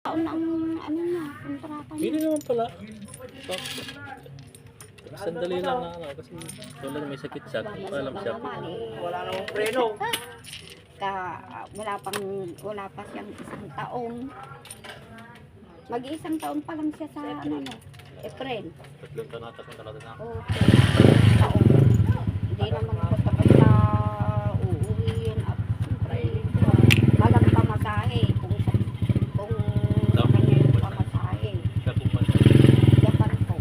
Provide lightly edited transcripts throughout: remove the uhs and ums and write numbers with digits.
Taon ang ano niya, kontrata niya. Hindi naman pala. Sandali lang na ano, kasi wala na may sakit siya. Alam siya. Wala namang preno. Wala pa siyang isang taon. Mag-iisang taon pa lang siya sa ano, April. Tatlong taon na, na. Oh, taon. Hindi naman ako tapos na uuwiin at siyempre walang pamasahe kung kanya yung pamasahe. Siya pumunta. Japan po.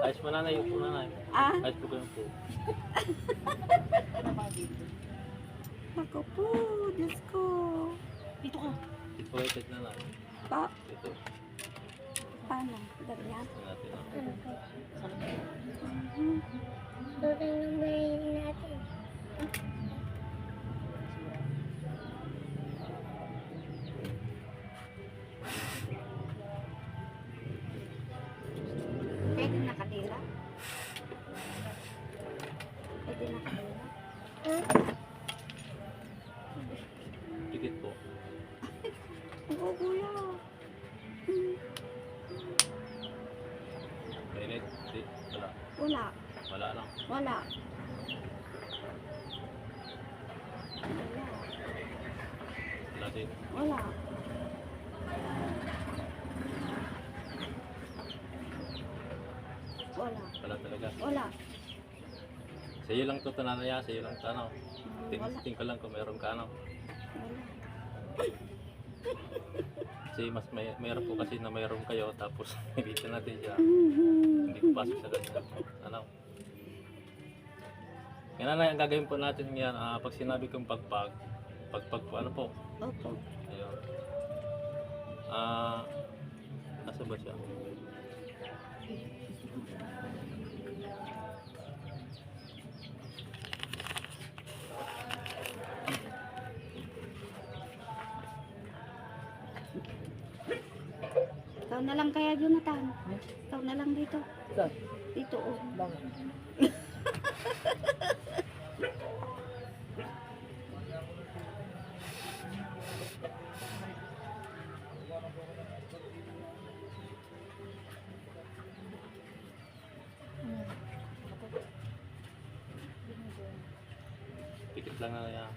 Ayos mo nanay, yung po nanay. Ah? Ayos po kayong po. Ako po, Diyos ko. Dito ka. Situated na lang. Pa, Ito. paano? Ganyan? Natin. Pwede nakadila? Pwede nakadila? Tikit po. Oo, kuya. Mainit. Di. Wala. Wala. Wala lang. Wala. Wala din. Wala. Wala. Wala talaga. Wala. Sa iyo lang to tananaya, sa iyo lang tanaw. Wala. Tingin ko lang kung meron ka ano. Wala. Kasi mas mayroon po kasi na mayroon kayo tapos hindi natin siya. Mhm. Hindi ko pasok sa ganyan. Ano? Yan na ang gagawin po natin yan. Pag sinabi kong pagpag po ano po? Opo. Ayun. Nasa ba siya? Ikaw na lang kaya, Jonathan. Ikaw na lang dito. Saan? Dito, oh. Bakit? Tikit lang na yan.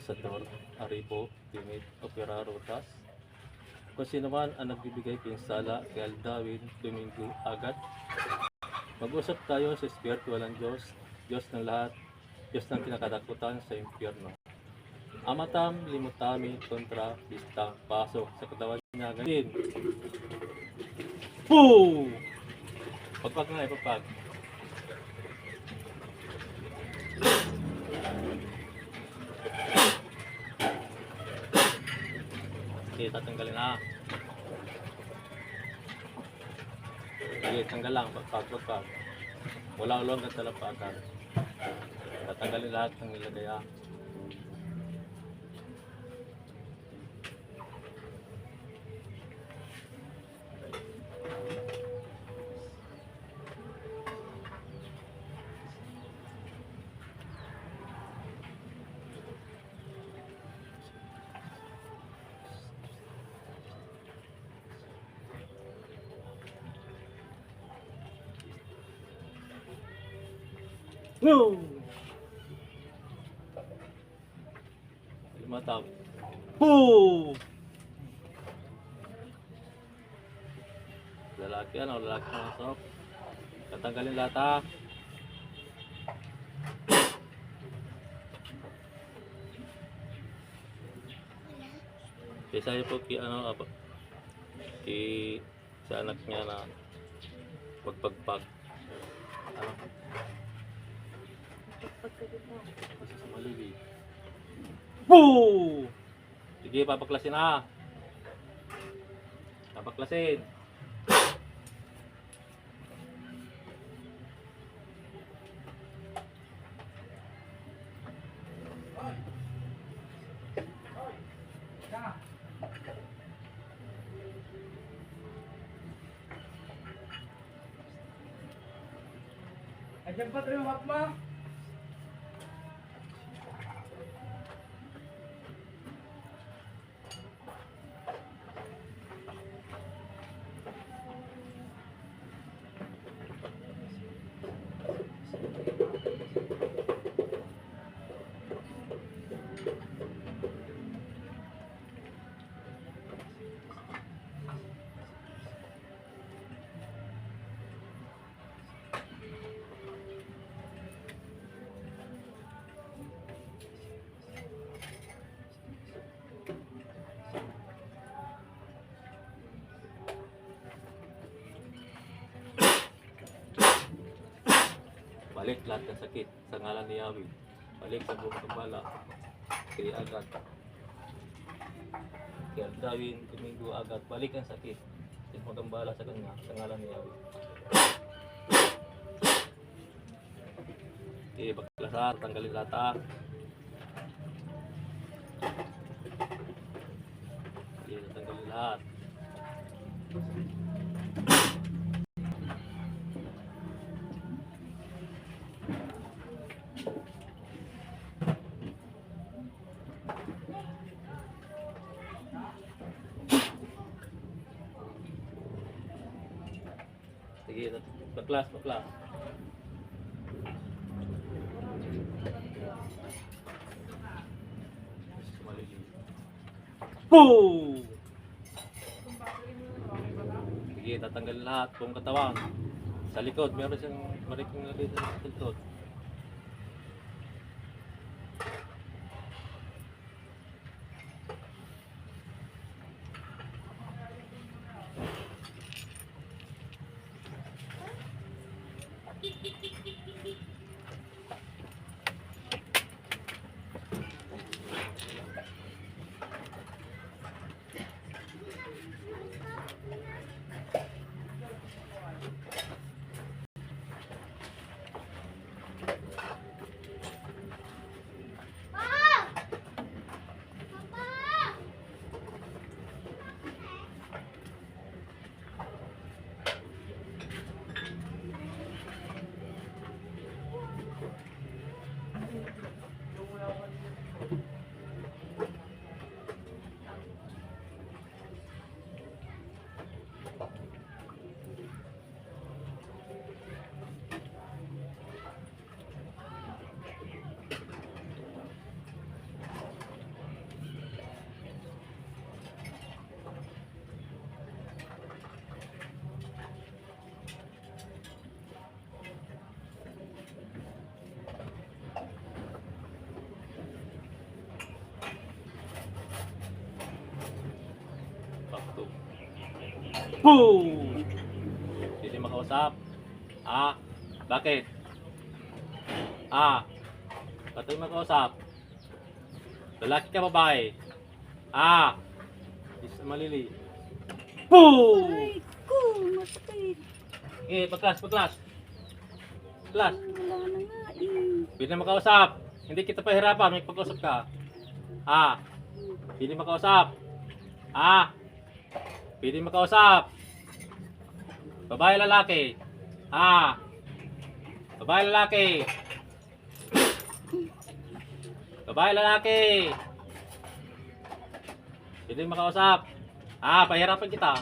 Sador Aribo, Timid Opera Rotas. Kung sino man ang nagbibigay pinsala kay Aldawin Domingo Agat. Mag-usap tayo sa espiritual ng Diyos, Diyos ng lahat, Diyos ng kinakatakutan sa impyerno. Amatam, limutami, kontra, bista, pasok sa katawan niya. Ganyan. Poo! Pagpag na, pagpag. Okay, tatanggalin na. Sige, tanggal lang. Pagpag. Walang ulong at talapakan. Tatanggalin lahat ng nilagay. No! Limatap. Poo! Lalaki ano, lalaki masok. Tatanggalin lahat ha. Kaya po ki ano apa ki sa anak niya na pagpagpag ano sa malili. Boo! Sige, papaklasin na. Papaklasin. Ayan pa rin yung hapma. Balik lahat ng sakit sa ngalan ni Yahweh. Balik sa buong kambala. Kay Agat. Kay Aldawin, Domingo, Agat. Balik ang sakit. Sa buong kambala sa kanya. Sa ngalan ni Yahweh. Okay, baklasar. Tanggalin lahat ha. Okay, tanggalin lahat. Sige, baklas. Boom! Sige, tatanggalin lahat buong katawan. Sa likod, meron siyang mariking na dito sa likod. Boom! Hindi makausap. Bakit? Ba't di makausap? Lalaki ka babae? Is malili. Boom! Aray ko, masakit. Pagklas. Klas. Wala na nga eh. Hindi na makausap. Hindi kita pahirapan, may pag-usap ka. Hindi makausap. Hindi makausap. Babae lalaki. Babae lalaki. Babae lalaki. Hindi makausap. Pahirapan kita.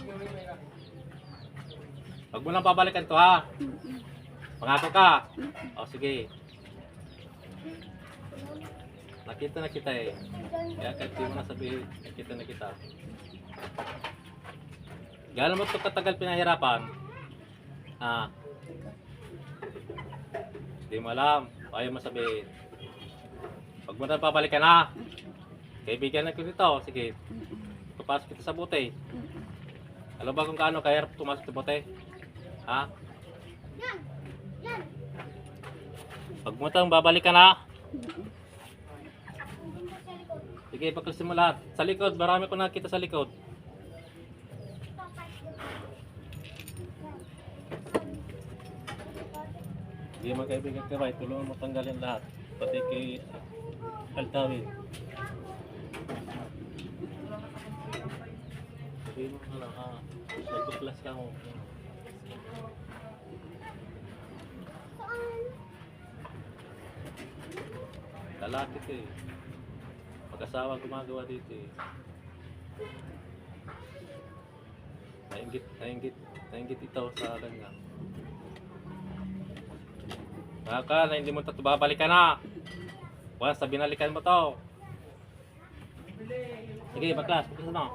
Huwag mo nang babalikan to ha. Pangako ka. O sige. Nakita na kita eh. Kaya kahit di mo na sabihin, nakita na kita. Gano'n mo ito katagal pinahirapan? Hindi mo alam. Ayaw mo sabihin. Huwag mo na babalikan ha. Kaibigan na ko dito. Sige. Papasok kita sa buti. Alam ba kung kaano kahirap pumasok sa buti? Huwag mo itong babalikan ha. Sige, paklasin mo lahat. Sa likod, marami ko nakita sa likod. Sige, magkaibigan ka ba? Tulungan mo tanggalin lahat. Pati kay Altawin. Sige mo na lang. Magpaplas ka mo. Lalaki ito eh. Mag-asawa gumagawa dito eh. Nainggit ito sa kanya. Baka na hindi mo ito babalikan na. Once na binalikan mo to. Sige, baklas. Baklas mo.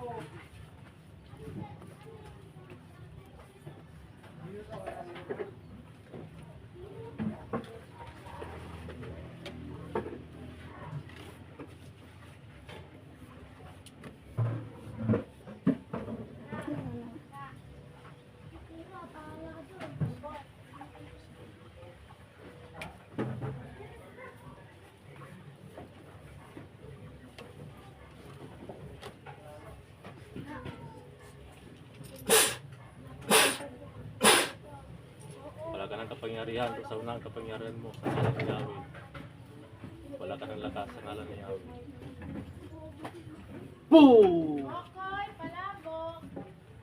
Wala ka ng kapangyarihan sa unang kapangyarihan mo sa ngalan ni Yahweh. Wala ka ng lakas sa ngalan ni Yahweh. Boom!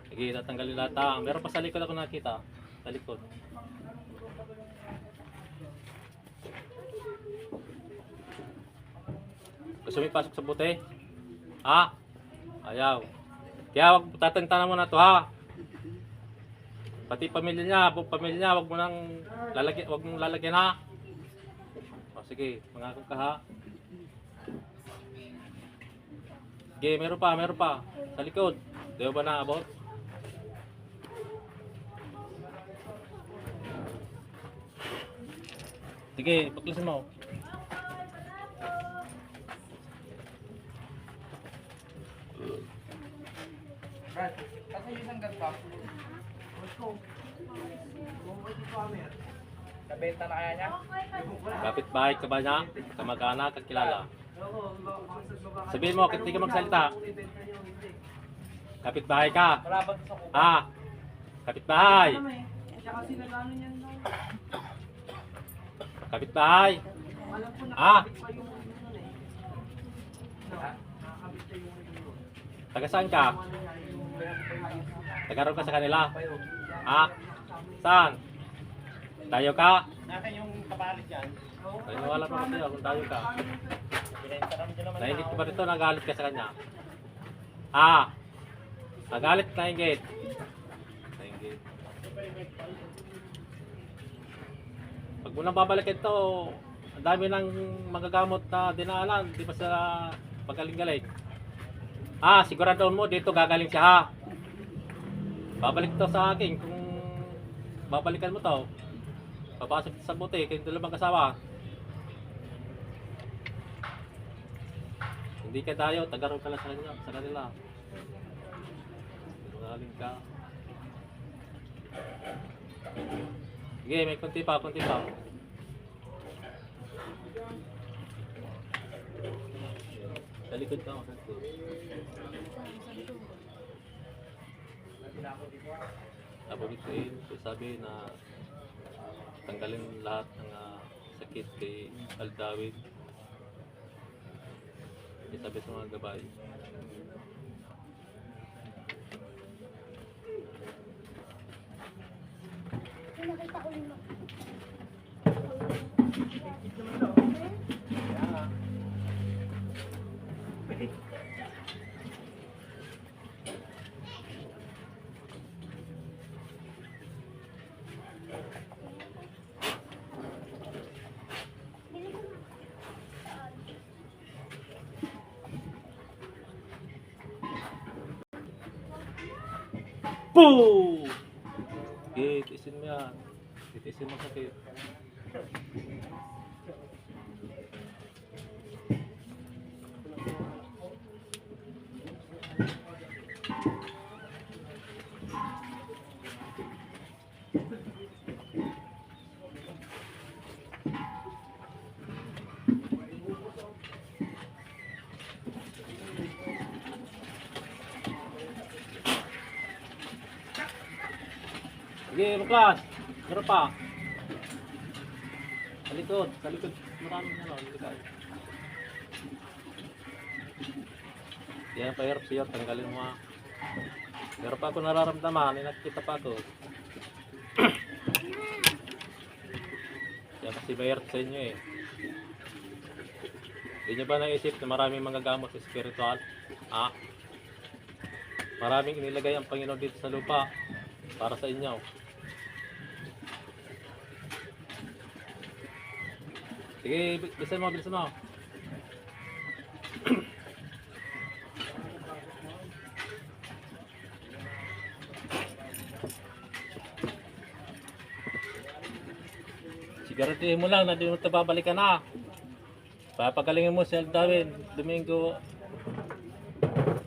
Sige, tatanggalin lahat. Meron pa sa likod ako nakita. Sa likod. Gusto mo ipasok sa buti? Ayaw. Kaya wag tatantanan mo na to ha. Pati pamilya niya, buong pamilya niya, wag mo mong lalagyan ha. O sige, mangako ka ha. Sige, meron pa. Sa likod. Di ba na abot? Sige, paklasin mo. Brad, kasi yung isang ganito. Nabenta na kaya niya? Kapit-bahay ka ba niya? Kamag-anak, kakilala. Sabihin mo, hindi ka magsalita. Kapit-bahay ka. Malabot sa kuba. Kapit-bahay. Siya kasi nag-ano niyan daw. Kapit-bahay. Alam ko nakakabit pa yung nun eh. Nakakabit pa yung nun. Taga saan ka? Taga-ron ka sa kanila? Saan? Tayo ka? Nasa yung kapalit yan. Wala pa kasi kung tayo ka. Nainggit ko ba dito? Nagalit ka sa kanya? Nagalit, nainggit. Nainggit. Pag mo nang babalik ito, ang dami ng magagamot na dinaanan. Di ba sa pagaling-galing? Siguradoon mo dito gagaling siya ha. Babalik to sa akin kung babalikan mo to. Papasok sa buti kayong dalawang mag-asawa. Hindi ka tayo, tagaroon ka lang sa kanila. Galing ka. Sige, may konti pa, konti pa. Sa likod ka, sa likod. Nabubitin, sabi na tanggalin lahat ng sakit kay Aldawid. Sabi sa mga gabay. Nakita ko yung Boom! Okay, titisin mo yan. Titisin mo sakit. Sige, Muklas. Meron pa. Sa likod. Sa likod. Maraming ano. Likod. Yan, pahirap siya. Tanggalin mo. Meron pa ako nararamdaman. Nakikita pa ako. Yan kasi mahirap sa inyo eh. Hindi nyo ba naisip na maraming mga gamot sa spiritual? Ha? Maraming inilagay ang Panginoon dito sa lupa para sa inyo. Sige, bilisan mo, bilisan mo. Siguraduhin mo lang na di mo ito babalikan na. Papagalingin mo si Aldawin, Domingo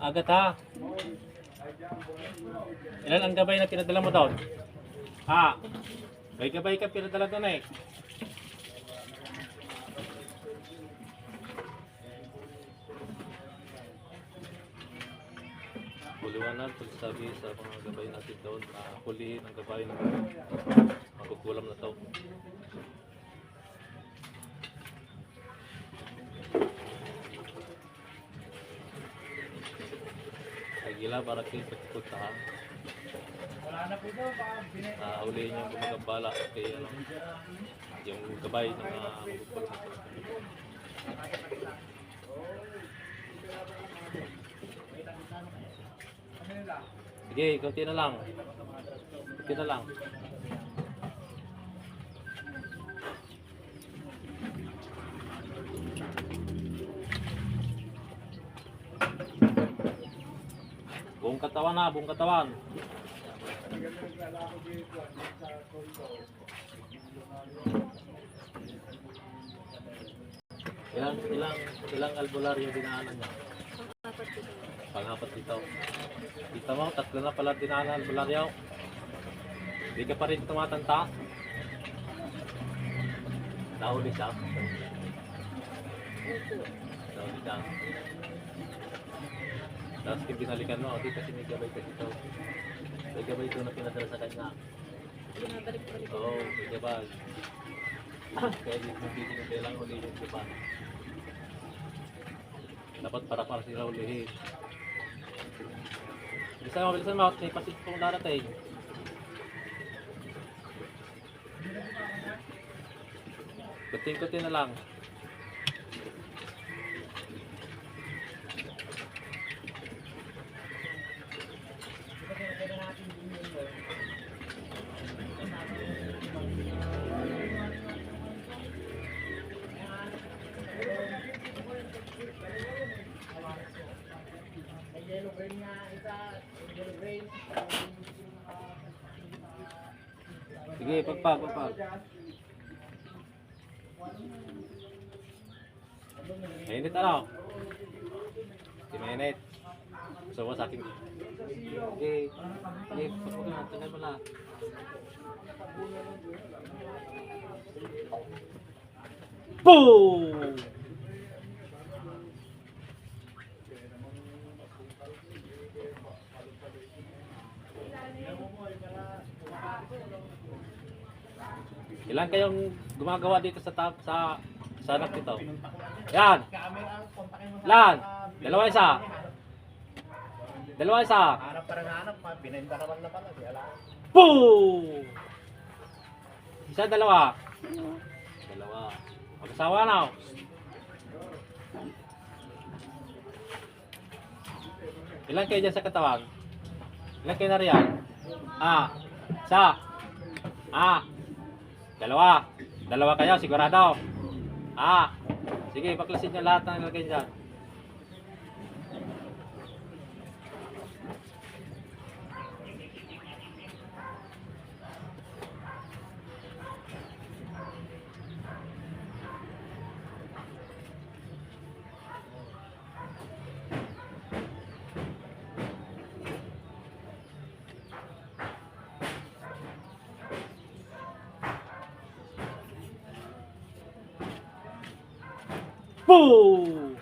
agad ha. Ilan ang gabay na pinadala mo doon? Ha? May gabay ka pinadala doon eh. Puliwanan pagsabi sa mga gabay natin doon na hulihin ang gabay ng magugulam na to. Gila para kayo pagkipuntahan. Wala na po daw. Hulihin yung gumagambala kay ano, yung gabay ng magugulam na to. Sige, konti na lang. Konti na lang. Buong katawan na, buong katawan. Ilang albularyo dinaanan niya? Pang-apat dito. Kita mo, tatlo na pala dinaanan albularyo. Hindi ka pa rin tumatanta. Nahuli siya. Nahuli siya. Tapos yung binalikan mo, di kasi may gabay kasi ito. May gabay ito na pinadala sa kanya. binabalik-balik. Oo, may gabay. Kaya di mo bibigyan lang ulihin, di ba? Dapat para sila ulihin. Bilisan mo, may pasit pong darating. Kuting-kuting na lang. Sige, pagpag. Mainit ano? Sige, mainit. Gusto mo sa akin? Okay. Okay, pag na, tingnan mo na. Boom! Ilan kayong gumagawa dito sa anak nito? Yan! Ilan? Dalawa isa. Dalawa isa. Hanap pa rin hanap, binenta naman na pala. Wala. Boom! Isa, dalawa. Dalawa. Mag-asawa na. Ilan kayo dyan sa katawan? Ilan kayo na riyan? Isa. Dalawa. Dalawa kayo, sigurado. Sige, baklasin nyo lahat ng nilagay dyan. Boom!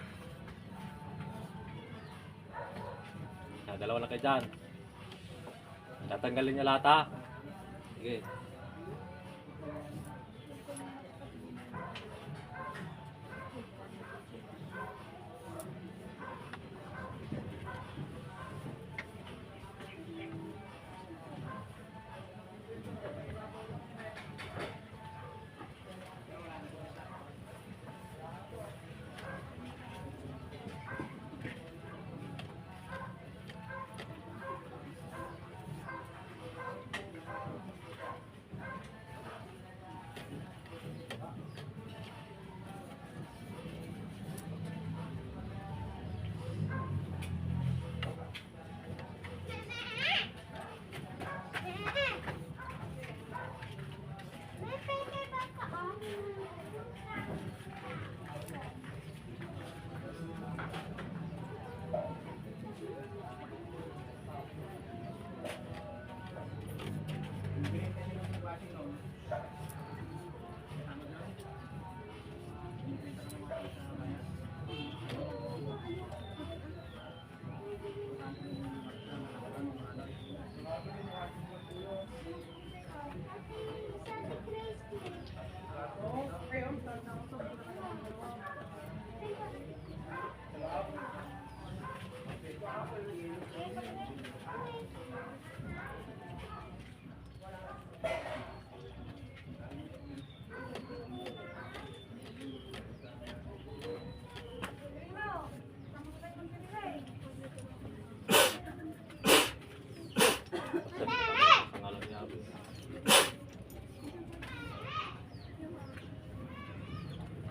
Dalawa lang kayo dyan. Tatanggalin niya lahat ha. Sige.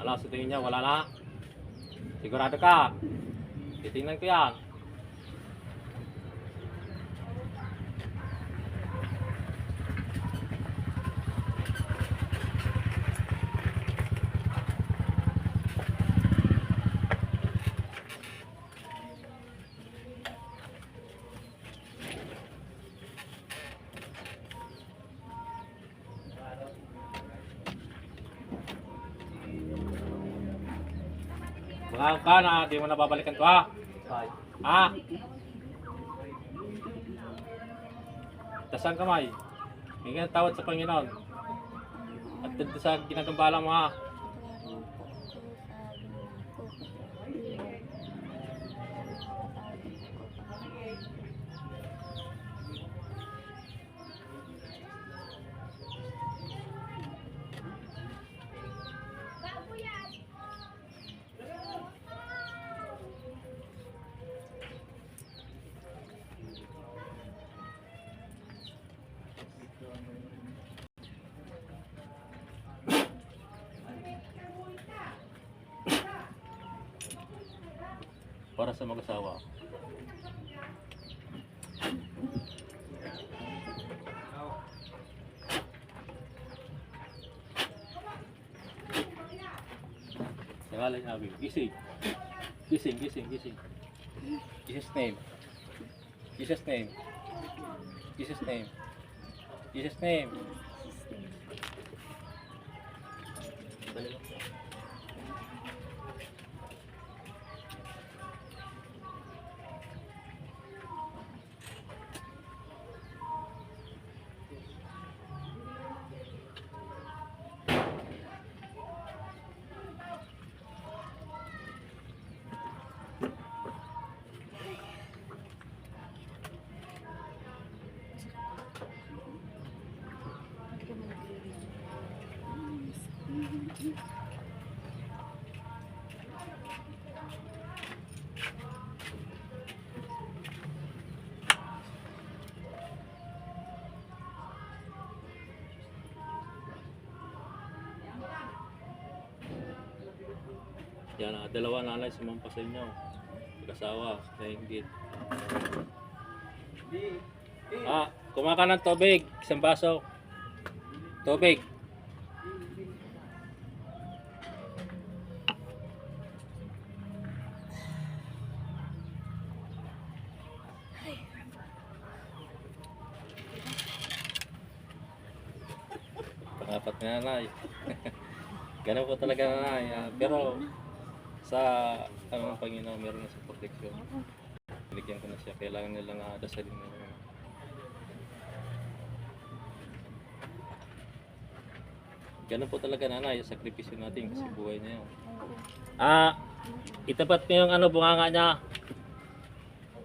Ala, sa tingin niya, wala na. Sigurado ka. Titingnan ko yan. Mga ka na, di mo na babalikan to ha. Tasang kamay. Hinggan tawad sa Panginoon. At dito sa ginagambala mo ha. Para sa mag-asawa. Nangalan niya, gising. Gising, gising, gising. His name. Jesus name. Jesus name. Jesus name. Dali lang. Hindi ka managre-read. Yan, dalawa nanay sumampa sa inyo. Mag-asawa, nainggit. Kumaka ng tubig. Isang baso. Tubig. Pangapat na nanay. Ganun po talaga nanay. Pero sa ng Panginoon meron na sa proteksyon. Binigyan ko na siya. Kailangan nila na dasalin mo. Ganun po talaga nanay, yung sakripisyo natin kasi buhay niya yun. Itapat niyo yung bunganga niya.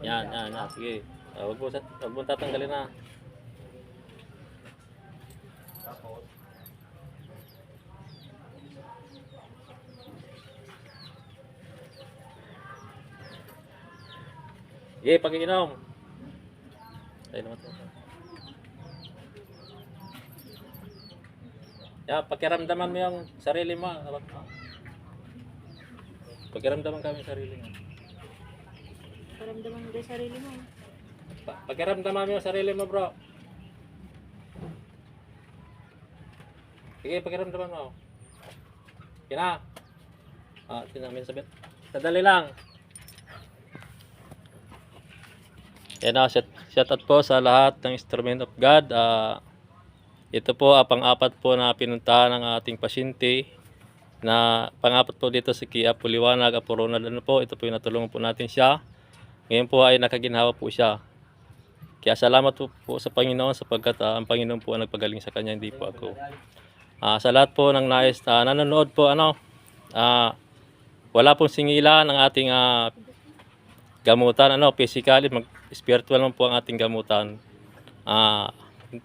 Yan. Sige. Wag mo tatanggalin na. Tapos, Sige, pag-iinom. Tayo naman ito. Pakiramdaman mo yung sarili mo. Pakiramdaman kami yung sarili mo. Paramdaman mo yung sarili mo. Pakiramdaman mo yung sarili mo, bro. Sige, pakiramdaman mo. Kina. Tinamin sabihin. Sadali lang. Yan na, shout out po sa lahat ng Instrument of God. Ito po pang-apat po na pinuntahan ng ating pasyente. Na pang-apat po dito sa Apo Liwanag, Apo Ronald. Po, ito po yung natulungan po natin siya. Ngayon po ay nakaginhawa po siya. Kaya salamat po sa Panginoon sapagkat ang Panginoon po ang nagpagaling sa kanya, hindi po ako. Sa lahat po ng nais nanonood po, wala pong singilan ang ating gamutan, physically, spiritual lang po ang ating gamutan.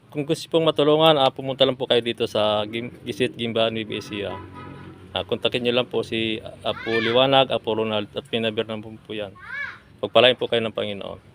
Kung gusto pong matulungan, pumunta lang po kayo dito sa Gisit Gimba Nueva Ecija. Kontakin nyo lang po si Apo Liwanag, Apo Ronald at pinabir na po yan. Pagpalain po kayo ng Panginoon.